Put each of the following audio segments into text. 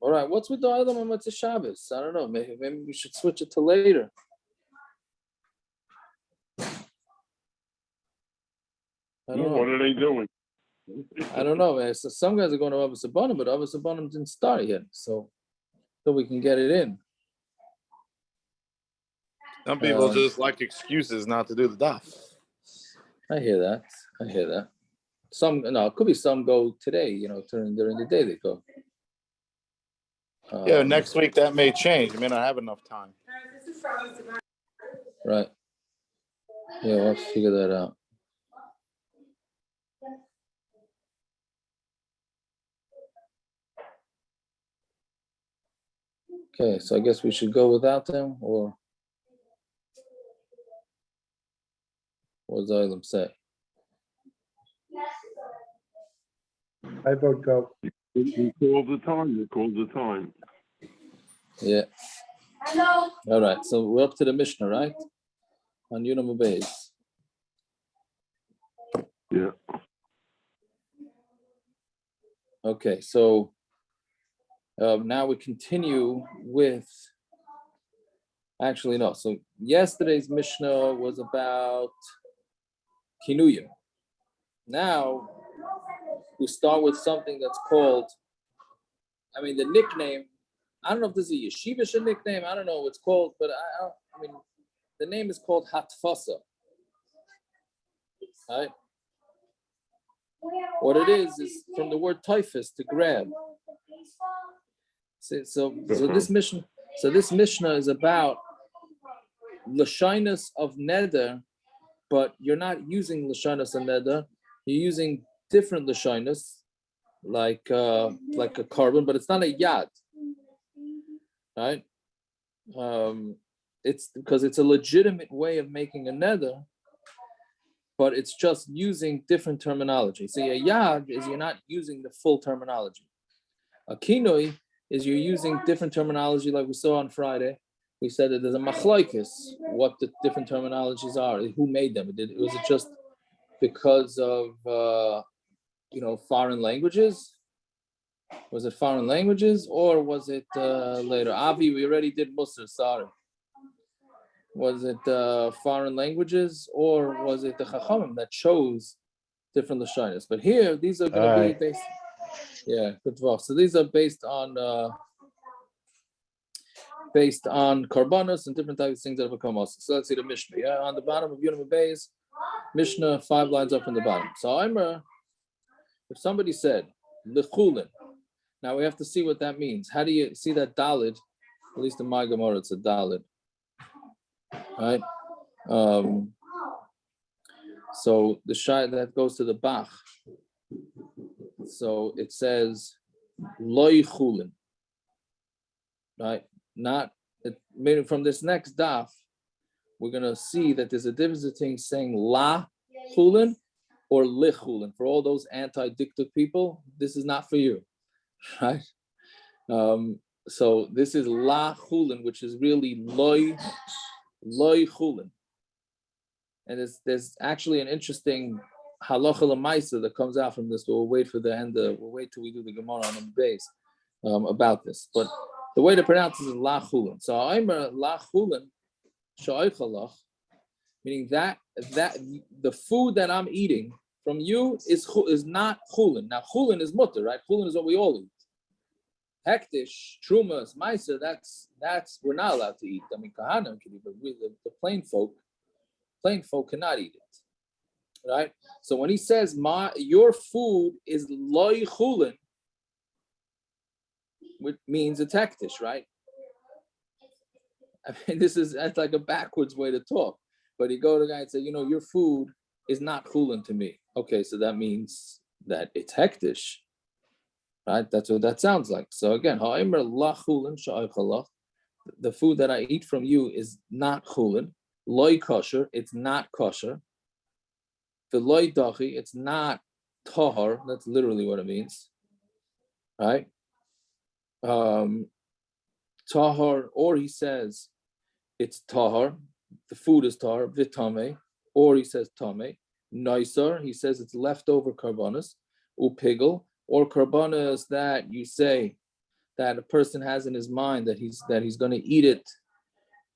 All right, what's with the Olam and Motzei Shabbos? I don't know. Maybe we should switch it to later. What are they doing? I don't know. Man. So some guys are going to Avos Abanim, but Avos Abanim didn't start yet, so we can get it in. Some people just like excuses not to do the daf. I hear that. Some, it could be some go today. During the day they go. Yeah, next week that may change. I may not have enough time. Right. Yeah, we'll have to figure that out. Okay, so I guess we should go without them, or what does Olam say? I vote go. You called the time. Yeah. Hello. All right, so we're up to the Mishnah, right? On Yunam Beis. Yeah. Okay, so now we continue with. Actually, no. So yesterday's Mishnah was about Kinuyim. Now we start with something that's called. The nickname. I don't know if this is a yeshivish nickname. I don't know what it's called, but the name is called Hatfasa. Right? What it is from the word typhus, to grab. So this Mishnah is about lashinus of neder, but you're not using lashinus of neder. You're using different lashinus, like a korban, but it's not a yad. Right? It's because it's a legitimate way of making a neder, but it's just using different terminology. So a yad is you're not using the full terminology. A kinoi is you're using different terminology, like we saw on Friday. We said that there's a Machlokes, what the different terminologies are, who made them. Was it just because of foreign languages? Was it foreign languages, or was it later? Avi, we already did Musar, sorry. Was it foreign languages, or was it the Chachamim that chose different Lashonos? But here, these are going to be based. Yeah, good work. So these are based on korbanos and different types of things that have become also. So let's see the Mishnah. Yeah, on the bottom of Yunam Beis, Mishnah 5 lines up from the bottom. So if somebody said Chullin, now we have to see what that means. How do you see that Dalid? At least in my Gemara, it's a Dalid. Right? So the shai that goes to the Bach. So it says loy Chullin. Right? Not it, from this next daf, we're gonna see that there's a difference between saying la Chullin or li Chullin. For all those anti-dictic people, this is not for you. Right? So this is la Chullin, which is really loy Chullin. And there's actually an interesting halacha l'maisa that comes out from this. We'll wait for the end. We'll wait till we do the Gemara on the base about this. But the way to pronounce this is la Chullin. So I'm la Chullin sha'oichalach, meaning that the food that I'm eating from you is not Chullin. Now Chullin is mutter, right? Chullin is what we all eat. Hektish, trumas, meiser, that's we're not allowed to eat. Kahanim can eat, but the plain folk cannot eat it. Right? So when he says your food is loy Chullin, which means it's hektish, right? That's like a backwards way to talk. But you go to the guy and say, your food is not Chullin to me. Okay, so that means that it's hektish. Right? That's what that sounds like. So again, the food that I eat from you is not Chullin. Loy kosher, it's not kosher. The loy dachi, it's not tahar. That's literally what it means. Right? Tahar, or he says it's tahar. The food is tahar, vitame, or he says tame. Naisar, he says it's leftover karbanas. Upigel, or karbanas that you say that a person has in his mind that he's going to eat it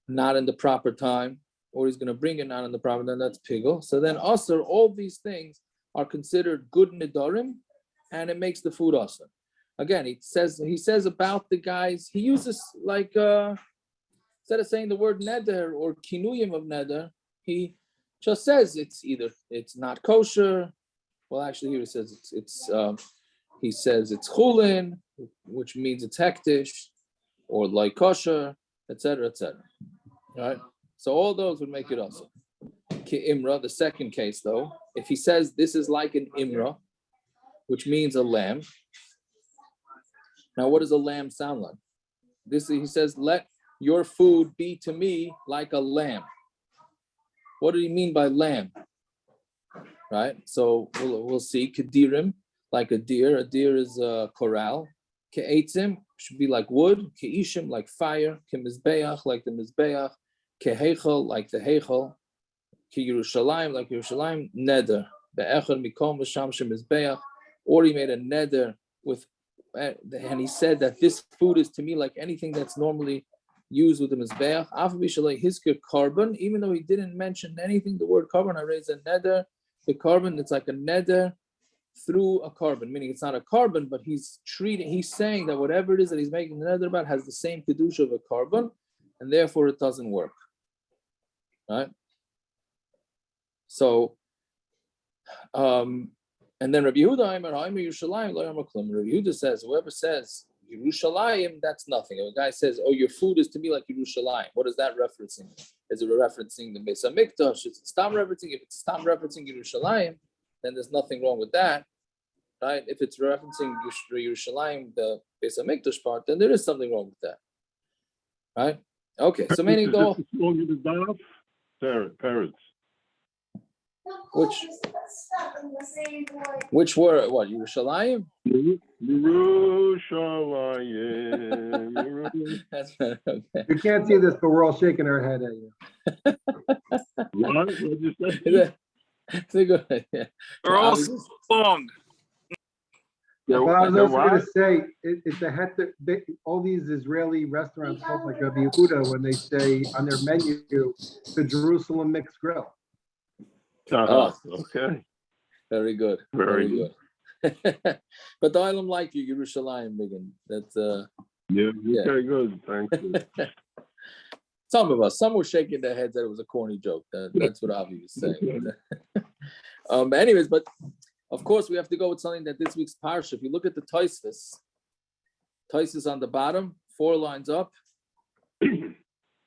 not in the proper time, or he's going to bring it not in the proper time, that's pigel. So then also all these things are considered good nedarim, and it makes the food awesome. Again, he says about the guys, he uses like instead of saying the word neder or kinuyim of neder, he just says it's not kosher. Well, actually, here he says it's chullin, which means it's hektish, or like kosher, etc., etc. All right. So all those would make it also. Ki imra, the second case though, if he says this is like an imra, which means a lamb. Now, what does a lamb sound like? He says, let your food be to me like a lamb. What did he mean by lamb? Right? So we'll see. Kedirim, like a deer. A deer is a corral. Ke'etzim should be like wood. Ke'ishim, like fire. Ke'mizbeach, like the mizbeach. Ke'hechel, like the hechel. Ke'yerushalyim, like yerushalyim. Neder. Be'echel mikom v'sham shemizbeach. Or he made a neder with, and he said that this food is to me like anything that's normally used with the mizbeach. His korban, even though he didn't mention anything, the word korban, I raised a neder. The korban, it's like a neder through a korban, meaning it's not a korban, but he's saying that whatever it is that he's making the neder about has the same kedusha of a korban, and therefore it doesn't work. Right? So, and then Rabbi Yehuda, Rabbi Yehuda says, whoever says yerushalyim, that's nothing. If a guy says, oh, your food is to me like yerushalyim, what is that referencing? Is it referencing the Beis Hamikdash? Is it stam referencing? If it's stam referencing yerushalyim, then there's nothing wrong with that, right? If it's referencing yerushalyim, the Beis Hamikdash part, then there is something wrong with that, right? Okay, so meaning though, parents. Which were what? Yerushalyim? Yerushalyim. That's right. Okay. You can't see this, but we're all shaking our head at you. What did you say? Yeah. They're all long. But I was also going to say, it's a hectic. All these Israeli restaurants called like Rabbi Yehuda when they say on their menu the Jerusalem mixed grill. Okay. Very good. Very good. But the Ilam like you, Yerushalayim, Megan. That's yeah. Very good. Thank you. Some were shaking their heads that it was a corny joke. That's what Avi was saying. But anyways, but of course we have to go with something that this week's parsha. If you look at the Tosfos on the bottom, 4 lines up.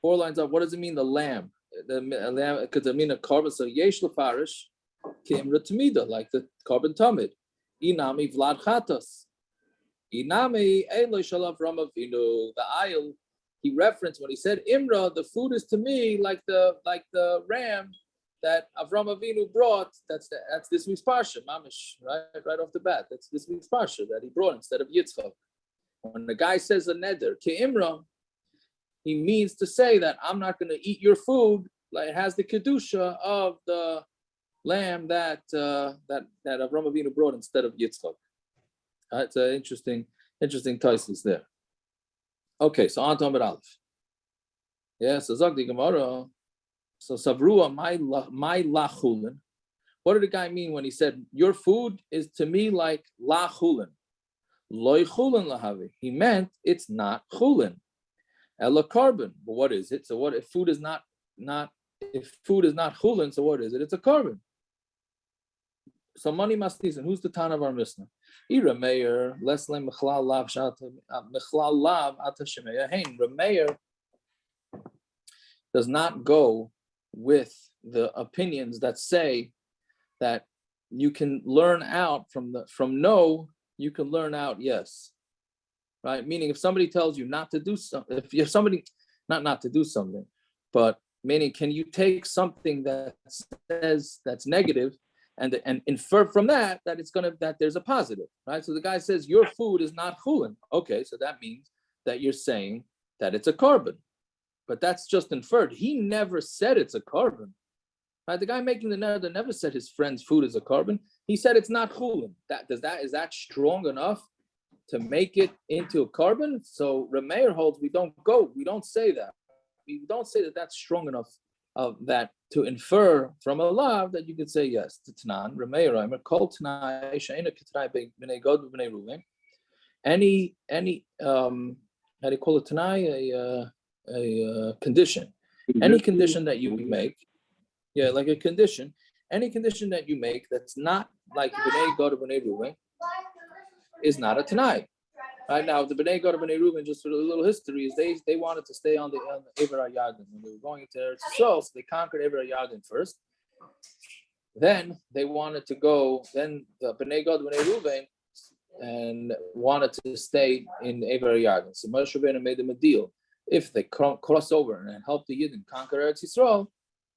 4 lines up. What does it mean? The lamb. The lamb, because I mean a korban. So yesh lefarish k'imra tamida, like the korban tamid. Inami vlad chatos. Inami ein lo shalav Rama vinu. The aisle he referenced when he said imra, the food is to me like the ram that Avram Avinu brought. That's this week's parsha, mamish, right off the bat. That's this week's parsha that he brought instead of Yitzchak. When the guy says a neder k'imra, he means to say that I'm not going to eat your food. Like it has the kedusha of the lamb that Avram Avinu brought instead of Yitzchak. It's an interesting Tosfos there. Okay, so on to Amud Aleph. Yeah, so Zog the Gemara. So Savrua my lachulin. What did the guy mean when he said your food is to me like lachulin? Loy chulin lahavi. He meant it's not chulin. Ela korban. But what is it? So what if food is not chulin? So what is it? It's a korban. So money must listen. Who's the Tana of our mishna? Ira meir leslem mechlal lav ata shemeya hein. Meir does not go with the opinions that say that you can learn out from no, you can learn out yes. Right? Meaning if somebody tells you not to do something, if you're somebody not to do something, but meaning can you take something that says that's negative and infer from that that there's a positive, right? So the guy says your food is not chulin. Okay, so that means that you're saying that it's a korban. But that's just inferred. He never said it's a korban. Right? The guy making the neder never said his friend's food is a korban. He said it's not chulin. Is that strong enough to make it into a korban. So meir holds we don't say that. We don't say that that's strong enough of that to infer from a law that you could say yes. T'tnan, meir, I'm kol t'nai she'ena k'tnai b'nei Gad b'nei Ruven. Any how do you call it tonight? A condition. Any condition that you make, like a condition. Any condition that you make that's not like b'nei Gad b'nei Ruven is not a tonight. Right now, the b'nei Gad b'nei Ruven, just for a little history, is they wanted to stay on the Ever HaYarden when they were going into Eretz Yisrael, so they conquered Ever HaYarden first. Then they wanted to go. Then the b'nei Gad b'nei Ruven and wanted to stay in Ever HaYarden. So Moshe Rabbeinu made them a deal. If they cross over and help the Yidden conquer Eretz Yisrael,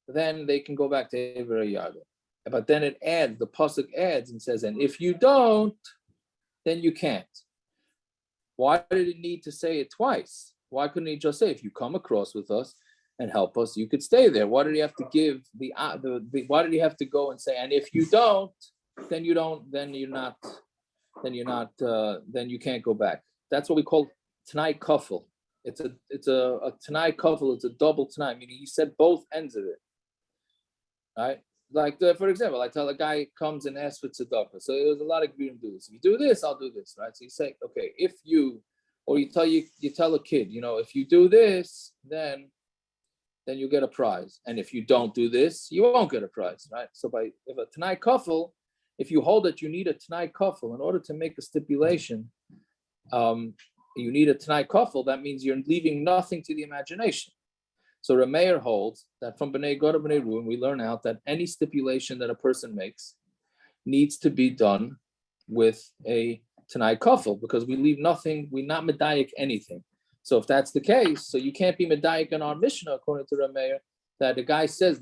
then they can go back to Ever HaYarden. But then it adds, the pasuk adds and says, and if you don't, then you can't. Why did it need to say it twice? Why couldn't he just say, if you come across with us and help us, you could stay there? Why did he have to give why did he have to go and say, and if you don't, then you don't, then you can't go back. That's what we call Tanai Kafel. It's a Tanai Kafel, it's a double Tanai, meaning he said both ends of it. Right? Like, for example, I tell a guy comes and asks for tzedakah. So there's a lot of Gebirim do this. If you do this, I'll do this, right? So you say, okay, if you, or you tell a kid, if you do this, then you get a prize. And if you don't do this, you won't get a prize, right? So if a Tanai Kafel, if you hold that you need a Tanai Kafel in order to make a stipulation, you need a Tanai Kafel, that means you're leaving nothing to the imagination. So Meir holds that from B'nai Gad B'nai Ruven, we learn out that any stipulation that a person makes needs to be done with a Tanai Kafel, because we leave nothing, we're not medayik anything. So if that's the case, so you can't be medayik in our mishna, according to Meir, that the guy says,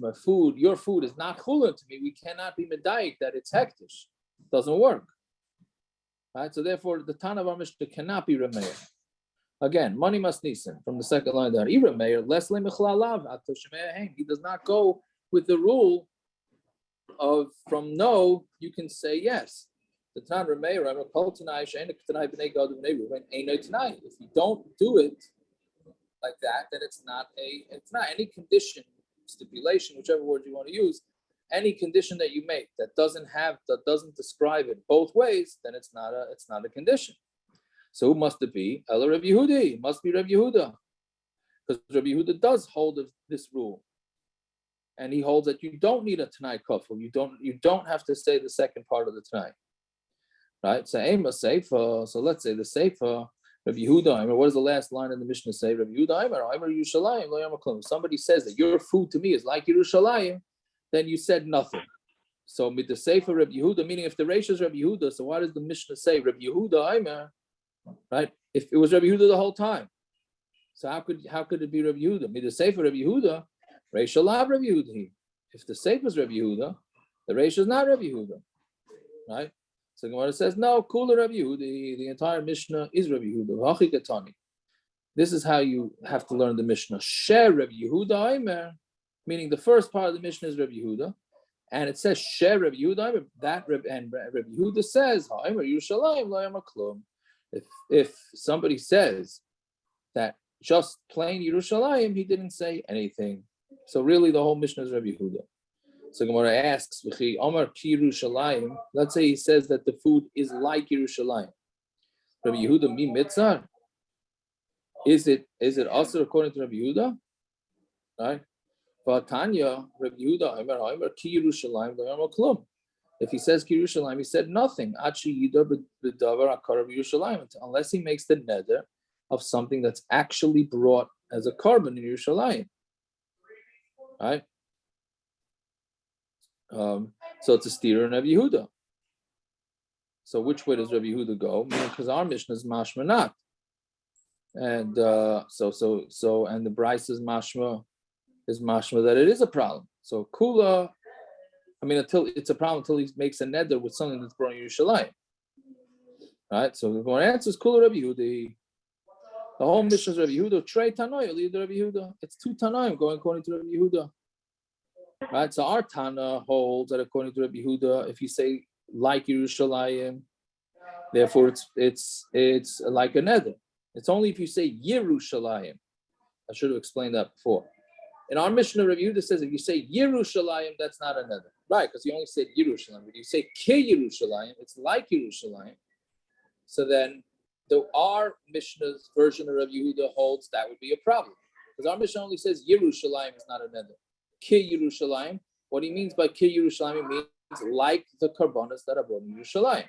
your food is not Chullin to me, we cannot be medayik that it's hektish. Doesn't work. Right? So therefore, the Tana of our Mishnah cannot be Meir. Again, money must nisan from the second line there. Meir, he does not go with the rule of from no, you can say yes. The Tana Meir, if you don't do it like that, then it's not any condition, stipulation, whichever word you want to use. Any condition that you make that doesn't describe it both ways, then it's not a condition. So who must it be? Ela Rabbi Yehuda. It must be Rabbi Yehuda, because Rabbi Yehuda does hold of this rule, and he holds that you don't need a Tanai Kafel. You don't have to say the second part of the Tanai, right? So Ema Seifa. So let's say the Seifa. Rabbi Yehuda. What does the last line in the Mishnah say? Rabbi Yehuda. Yerushalyim lo yamaklum. If somebody says that your food to me is like Yerushalyim, then you said nothing. So with the Seifa Rabbi Yehuda, meaning if the ratio is Rabbi Yehuda, so why does the Mishnah say Rabbi Yehuda Aimer? Right? If it was Rabbi Yehuda the whole time, so how could it be Rabbi Yehuda? Mid the Sefer Rabbi Yehuda, Reish Alav Rabbi Yehuda. If the Sefer is Rabbi Yehuda, the Reish is not Rabbi Yehuda, right? So Gemara says no, Kula Rabbi Yehuda. The entire Mishnah is Rabbi Yehuda. This is how you have to learn the Mishnah. Share Rabbi Yehuda Aimer, meaning the first part of the Mishnah is Rabbi Yehuda, and it says Share Rabbi Yehuda Aimer. That Rabbi Yehuda says Aimer Yerushalyim lo yamaklum. If somebody says that just plain Yerushalyim, he didn't say anything. So really the whole Mishnah is Rabbi Yehuda. So Gemara asks, Omar ki Yerushalyim, let's say he says that the food is like Yerushalyim. Rabbi Yehuda mi mitzar? Is it also according to Rabbi Yehuda? Right? Vatanya, Rabbi Yehuda, Omer ki Yerushalyim lo yama klum. If he says ki Yerushalyim, he said nothing. Ashi yidar b'davar akar Yerushalyim, unless he makes the neder of something that's actually brought as a korban in Yerushalyim. Right? So it's a steer in Rabbi Yehuda. So which way does Rabbi Yehuda go? Because our Mishnah is mashma not, and and the Bryce is mashma that it is a problem. So kula. Until it's a problem until he makes a neder with something that's brought in Yerushalayim. Right? So the answer is Kula Rabbi Yehuda. The whole mission is Rabbi Yehuda. Trey Tanoim, lead Rabbi Yehuda. It's two Tanoim going according to Rabbi Yehuda. Right? So our Tana holds that according to Rabbi Yehuda, if you say like Yerushalayim, Therefore, it's like a neder. It's only if you say yerushalyim. I should have explained that before. In our Mishnah review, this says if you say yerushalyim, that's not a neder, right? Because you only said yerushalyim. But you say ke yerushalyim, it's like yerushalyim. So then, our Mishnah's version of Rav Yehuda holds that would be a problem. Because our Mishnah only says yerushalyim is not a neder. Ke yerushalyim. What he means by ke yerushalyim means like the korbanos that are brought in Yerushalayim,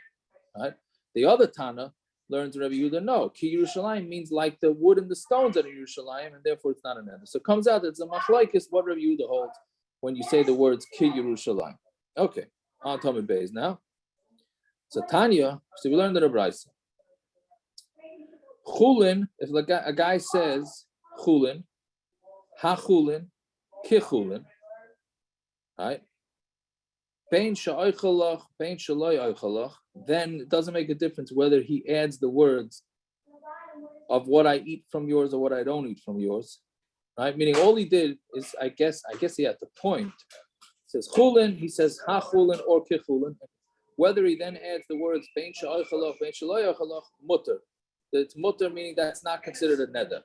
right? The other Tana learns Rabbi Yehuda, no, ki Yerushalayim means like the wood and the stones that are Yerushalayim, and therefore it's not a neder. So it comes out that it's a Machlokes what Rabbi Yehuda holds when you say the words ki Yerushalayim. Okay, on Talmud Beis now. So Tanya, so we learned in a brayso. Chullin, if a guy says Chullin, ha Chullin, ki Chullin, right? Then it doesn't make a difference whether he adds the words of what I eat from yours or what I don't eat from yours, right? Meaning all he did is, I guess he had the point. He says Chullin, he says ha Chullin or ki Chullin. Whether he then adds the words bein she'oichalach, bein she'lo yoichalach, mutter. It's mutter meaning that's not considered a neder.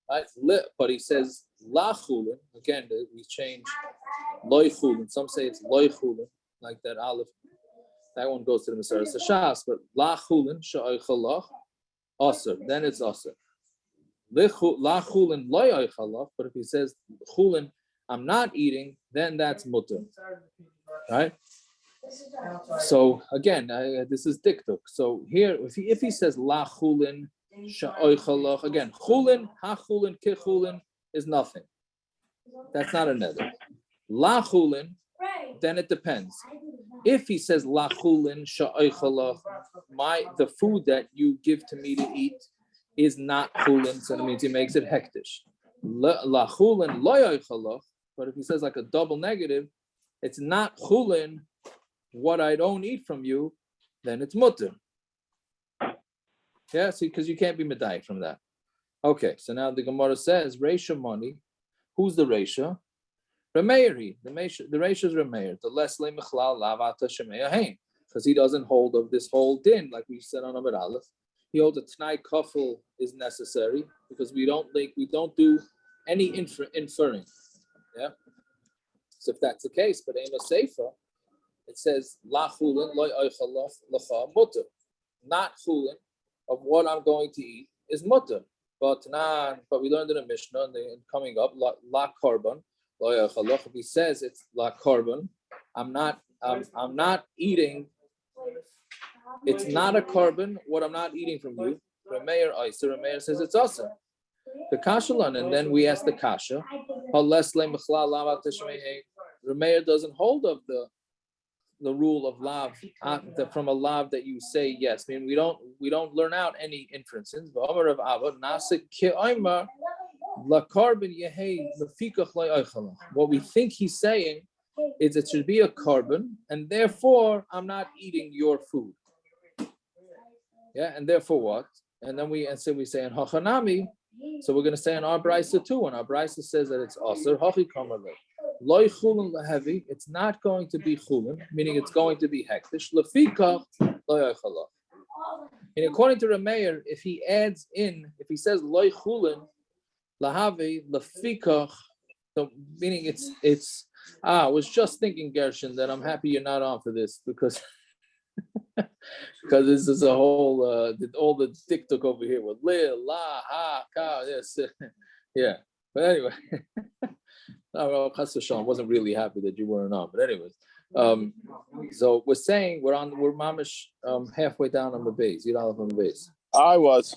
Right? But he says la Chullin, again, we change loy Chullin. Some say it's loy Chullin, like that aleph. That one goes to the Maseres Shas, but la Chullin she'oichalach aser. Then it's aser. La Chullin loy oichalach. But if he says Chullin, I'm not eating, then that's mutter. Right? So again, this is diktuk. So here, if he says la Chullin she'oichalach, again, Chullin, ha Chullin, ki Chullin is nothing. That's not a neder. La Chullin, then it depends. If he says la Chullin she'oichalach, the food that you give to me to eat is not Chullin, so that means he makes it hektish. La Chullin lo yoichalach, but if he says like a double negative, it's not Chullin, what I don't eat from you, then it's mutter. Yeah, see, because you can't be medayik from that. Okay, so now the Gemara says, Reisha money. Who's the Reisha? Remeiri. The Reisha is Remeir. The lesle mechlal lavata shemeyahin. Because he doesn't hold of this whole din, like we said on Amud Aleph. He holds a t'nai kafel is necessary because we don't do any inferring. Yeah. So if that's the case, but Ema Seifa, it says la Chullin loy oichalach lacha mutter. Not Chullin of what I'm going to eat is mutter. But we learned in a Mishnah and coming up la korban loy oichalach. If he says it's la korban, I'm not eating. It's not a korban what I'm not eating from you. Meir says it's awesome. The kasha and then we ask the kasha. Meir doesn't hold of the rule of lav from a lav that you say yes. I mean we don't learn out any inferences. What we think he's saying is it should be a korban, and therefore I'm not eating your food. Yeah, and therefore what? And then we say in hachanami. So we're going to say in our brayso too. When our brayso says that it's aser hachi kamarle. Loy Chullin lahevi, it's not going to be Chullin, meaning it's going to be hektish. Lefikach loy oichalach. And according to Rameir, if he says loy Chullin lahavi lefikach, so meaning it's. I was just thinking, Gershon, that I'm happy you're not on for this because this is a whole all the tiktok over here with lil la ha ka yes yeah. But anyway. No, I wasn't really happy that you weren't on, but anyways, so we're saying we're mamish halfway down on the base. You know, on the base. I was.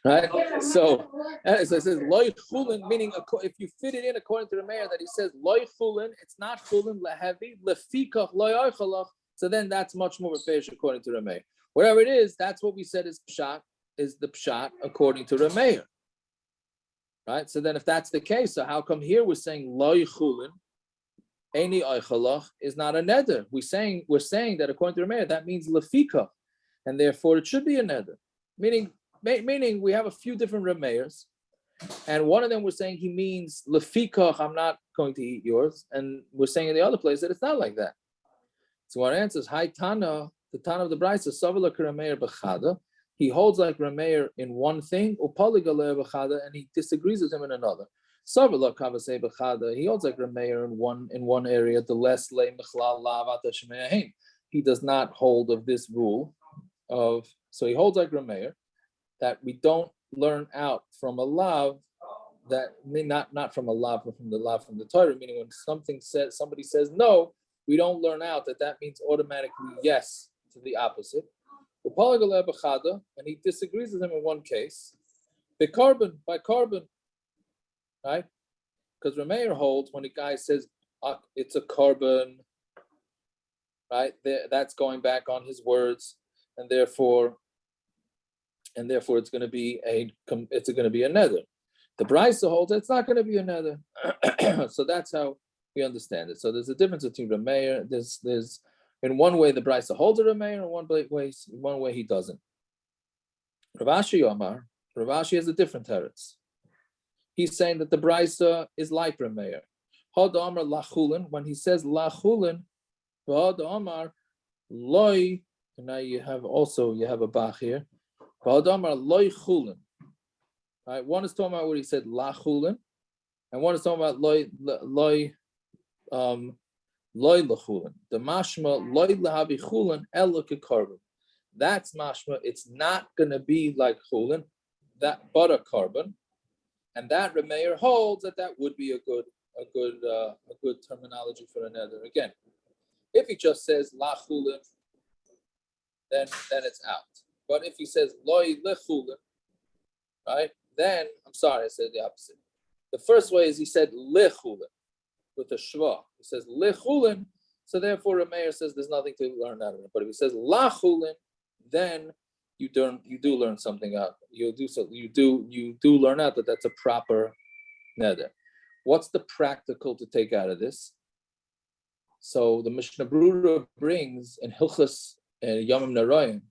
Right. So it says loy Chullin, meaning if you fit it in according to the mayor that he says loy Chullin, it's not Chullin lahevi lefikach loy oichalach. So then that's much more fair according to the mayor. Whatever it is, that's what we said is pshat is the pshat according to the mayor. Right. So then, if that's the case, so how come here we're saying loy Chullin, any oichalach is not a neder? We're saying that according to the mayor that means lefika, and therefore it should be a neder. Meaning we have a few different remeirs, and one of them we're saying he means lefika, I'm not going to eat yours, and we're saying in the other place that it's not like that. So our answer is, Hi Tana, the Tana of the Brisa, Savila Rameir Bechada. He holds like Rameir in one thing, and he disagrees with him in another. Savila Kavasei Bechada, he holds like Rameir in one area, the less lay Mechlal Lavata Shemeyahin. He does not hold of this rule so he holds like Rameir that we don't learn out from a lav that not from a lav, but from the lav from the Torah, meaning when somebody says no, we don't learn out that means automatically yes to the opposite. And he disagrees with him in one case. By korban, right? Because Rameir holds when a guy says it's a korban, right? That's going back on his words, and therefore it's going to be a neder. The Brisa holds it's not going to be a neder. So that's how we understand it. So there's a difference between Rameir. There's in one way the Brisa holds a Rameir, in one way he doesn't. Rav Ashi has a different teretz. He's saying that the Brisa is like Rameir. Hod Amar Lachulin, when he says Lachulin, Hod Amar Loi, and now you have a bach here. Hod Amar Loi Chulin. Right, one is talking about what he said Lachulin, and one is talking about Loi Lachulin. The mashma Loi Lahavi Chulin Elo Kekorban. That's mashma. It's not going to be like Chulin, but a korban, and that Rameir holds that would be a good terminology for a neder. Again, if he just says Lachulin, then it's out. But if he says Loi Lechulin, right? Then, I'm sorry, I said the opposite. The first way is he said Lechulin with a shva. He says Lechulin, so therefore Rameir says there's nothing to learn out of it. But if he says Lachulin, then you do learn something out. You do learn out that that's a proper neder. What's the practical to take out of this? So the Mishnah Brura brings in Hilchas Yomim Nedarim,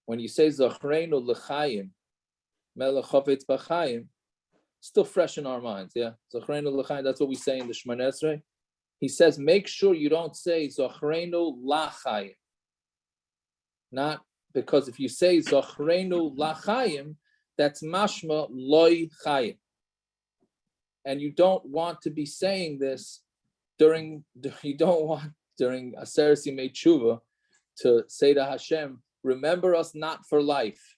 when you say Zachreinu L'chaim, Melech Chavetz B'chaim, still fresh in our minds, yeah. Zachreinu L'chaim, that's what we say in the Shemona Esrei. He says, make sure you don't say Zachreinu L'chaim. Not because if you say Zachreinu L'chaim, that's mashma Loi Chaim. And you don't want to be saying this during Aseret Yimei Tshuva to say to Hashem, remember us not for life.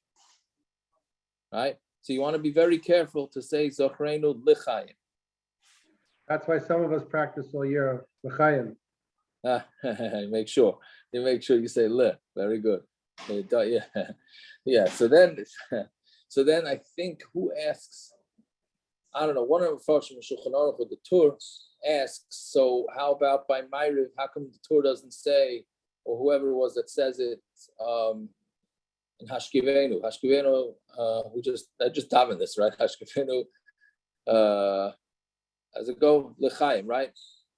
Right? So you want to be very careful to say Zachreinu L'chaim. That's why some of us practice all year L'chaim. Make sure you say Le. Very good. Yeah. So then I think who asks? I don't know. One of the folks from Shulchan Aruch with the Tur asks. So how about by meir? How come the Tur doesn't say, or whoever it was that says it in Hashkivenu? Hashkivenu. I just davened this, right? Hashkivenu. As it go L'chaim, right?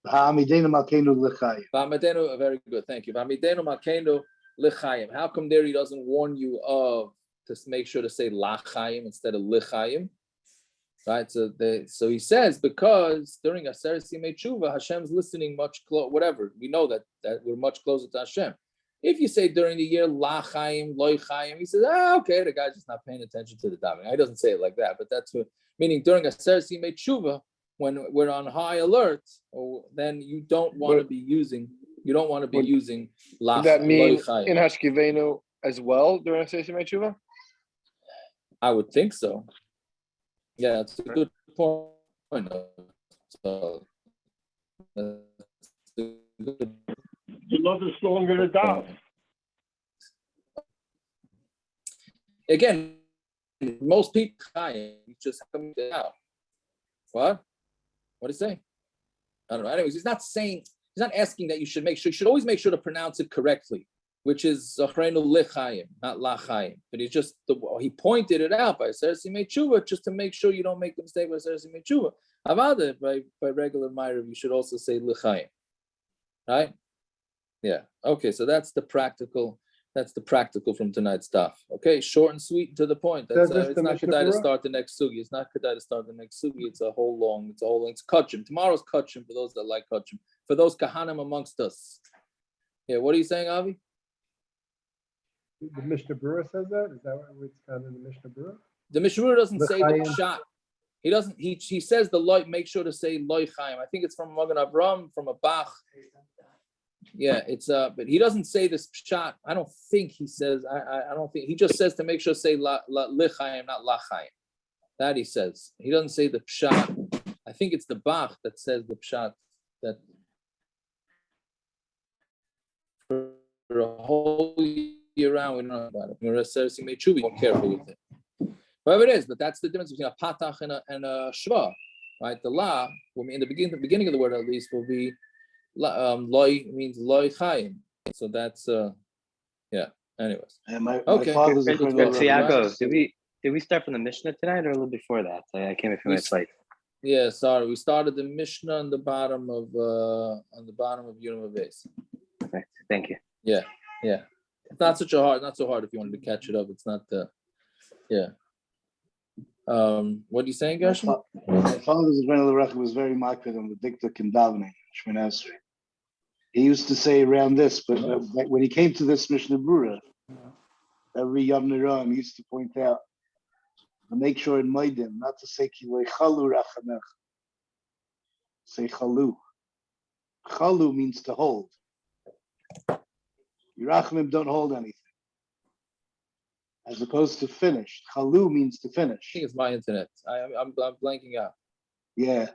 V'hamidenu malkeinu l'chaim. V'hamidenu, very good, thank you. V'hamidenu malkeinu l'chaim. How come there he doesn't warn you of to make sure to say l'chaim instead of l'chaim? Right. So he says because during Aseret Yimei Tshuva, Hashem's listening much closer. Whatever we know that we're much closer to Hashem. If you say during the year l'chaim, loy chaim, he says, okay, the guy's just not paying attention to the davening. He doesn't say it like that, but that's what meaning during Aseret Yimei Tshuva, when we're on high alert, then you don't want to be using Would that mean in Hashkivenu as well during Aseret Yimei Tshuva? I would think so. Yeah, it's a good point. So, The love is stronger than doubt. Again, most people just come out. What? What did he say? I don't know. Anyways, he's not asking that you should always make sure to pronounce it correctly, which is Zachreinu L'chaim, not L'chaim. But he pointed it out by Aseret Yimei Tshuva just to make sure you don't make the mistake by Aseret Yimei Tshuva. Avada, by regular meir, you should also say L'chaim. Right? Yeah. Okay, so that's the practical from tonight's stuff. Okay, short and sweet to the point. That's it's not kedai to start the next sugi. It's not kedai to start the next sugi. It's Kachim. Tomorrow's Kachim for those that like Kachim. For those kahanim amongst us. Yeah, what are you saying, Avi? The Mishnah Berurah says that? Is that what it's got in the Mishnah Berurah? The Mishmur doesn't say the L'chaim. pshat. He doesn't. He says the loy. Make sure to say loy chaim. I think it's from Magen Avram, from a Bach. Yeah, it's but he doesn't say this pshat. I don't think he says. I don't think he just says to make sure to say l'chaim, not l'chaim. That he says. He doesn't say the pshat. I think it's the Bach that says the pshat that for a whole year round we don't know about it. Gemara says you may be more careful with it. Whatever it is, but that's the difference between a patach and a shva, right? The la, in the beginning of the word at least, will be loy means loy chayim. So that's yeah. Anyways, And my okay. father's a Good friend of talk. Rabbi. Tiago, did we start from the Mishnah tonight or a little before that? I came a few minutes late. Yeah, sorry. We started the Mishnah on the bottom of Yom Base. Perfect. Thank you. Yeah. It's not so hard if you wanted to catch it up. It's not yeah. What are you saying, Gershon? My father's a friend of the Rebbe was very makpid on the diktuk in davening, Shemini Esrei. He used to say around this, but when he came to this Mishnah Berurah, every Yom Nedarim he used to point out to make sure in Maidim not to say ki chalu rachamech. Say chalu. Chalu means to hold. Yerushalyim don't hold anything. As opposed to finished. Chalu means to finish. I think it's my internet. I'm blanking out. Yeah.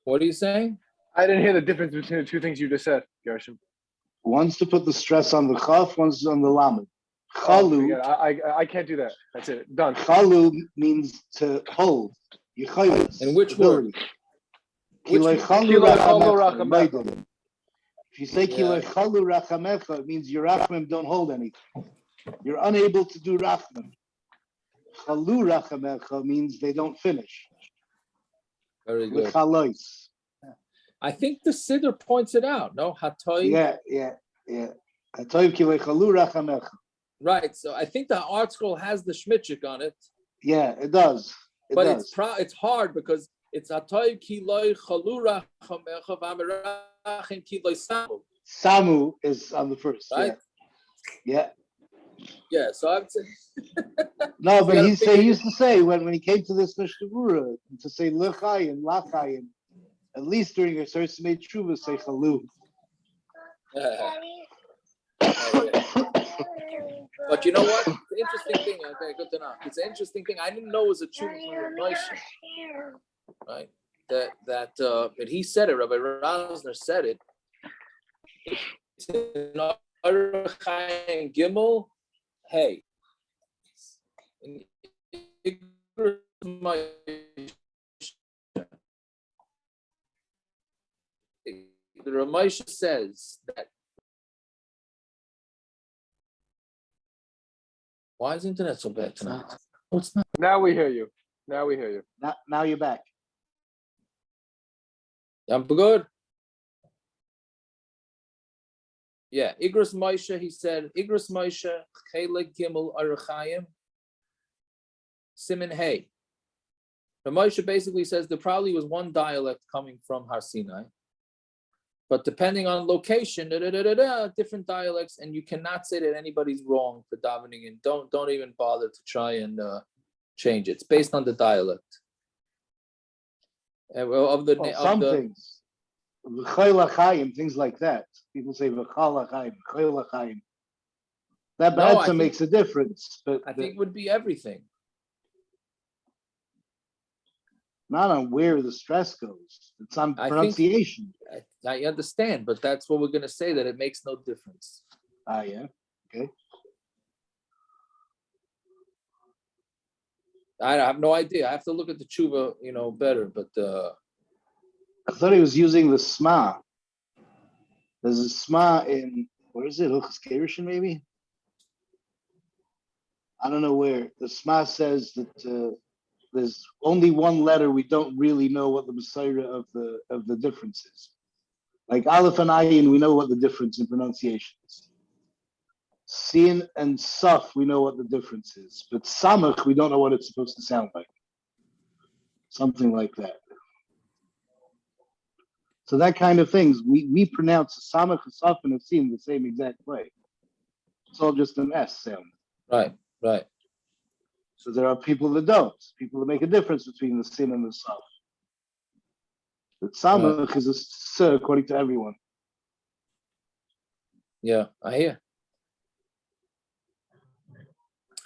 What are you saying? I didn't hear the difference between the two things you just said, Gershon. One's to put the stress on the chaf, one's on the lamed. Chalu. I can't do that. That's it. Done. Chalu means to hold. In which word? Kilei chalu rachamecha. If you say kilei chalu rachamecha, it means your rachmim don't hold anything. You're unable to do rachmim. Chalu rachamecha means they don't finish. Very good. L'chalois. I think the Siddur points it out. No, Hatoy. Yeah. Hatoy kilei chalu rachamecha. Right. So I think the art scroll has the shmitchik on it. Yeah, it does. But it's hard because it's Hatoy kiloi chalu rachamecha v'amerachim kiloi samu. Samu is on the first. Right. Yeah. Yeah. So I'm saying. No, but he used to say when he came to this Mishnah Berurah to say l'chayim, lachayim, at least during a certain made tshuva say chalu. But you know what? It's an interesting thing. Okay, good to know. It's an interesting thing. I didn't know it was a tshuva from Moshe, right? But he said it. Rabbi Rosner said it. It's in Orach Chaim Gimel. Hey. The Ramesha says that. Why is the internet so bad tonight? Oh, it's not. Now we hear you. Now you're back. I'm good. Yeah, Igros Moshe, he said, Igros Moshe, Chelek Gimel Arachayim, Simin Hey. Moshe basically says there probably was one dialect coming from Har Sinai, but depending on location, different dialects, and you cannot say that anybody's wrong for davening, and don't even bother to try and change it. It's based on the dialect. And Some things, v'chayim, things like that. People say v'chalachayim, chaylachayim. That makes a difference, but I think it would be everything. Not on where the stress goes. It's on pronunciation. I understand, but that's what we're going to say, that it makes no difference. Yeah. Okay. I have no idea. I have to look at the tshuva, better. But I thought he was using the sma. There's a sma in, where is it? Hilchos Gerushin, maybe? I don't know where. The sma says that there's only one letter we don't really know what the Messiah of the difference is. Like Aleph and Ayin, we know what the difference in pronunciation is. Sin and Saf, we know what the difference is. But Samach, we don't know what it's supposed to sound like. Something like that. So that kind of things, we pronounce samach, saf, and sin the same exact way. It's all just an S sound. Right. So there are people that don't. People that make a difference between the sin and the saf. The samach is a s according to everyone. Yeah, I hear.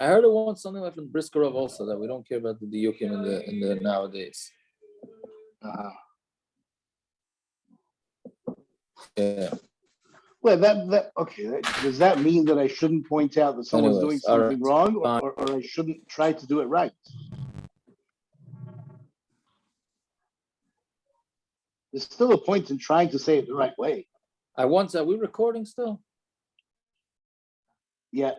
I heard it once something like from Briskerov also that we don't care about the diukim in the nowadays. Yeah. Well, that okay. Does that mean that I shouldn't point out that someone's doing Anyways, all something right. wrong, or I shouldn't try to do it right? There's still a point in trying to say it the right way. Are we recording still? Yeah.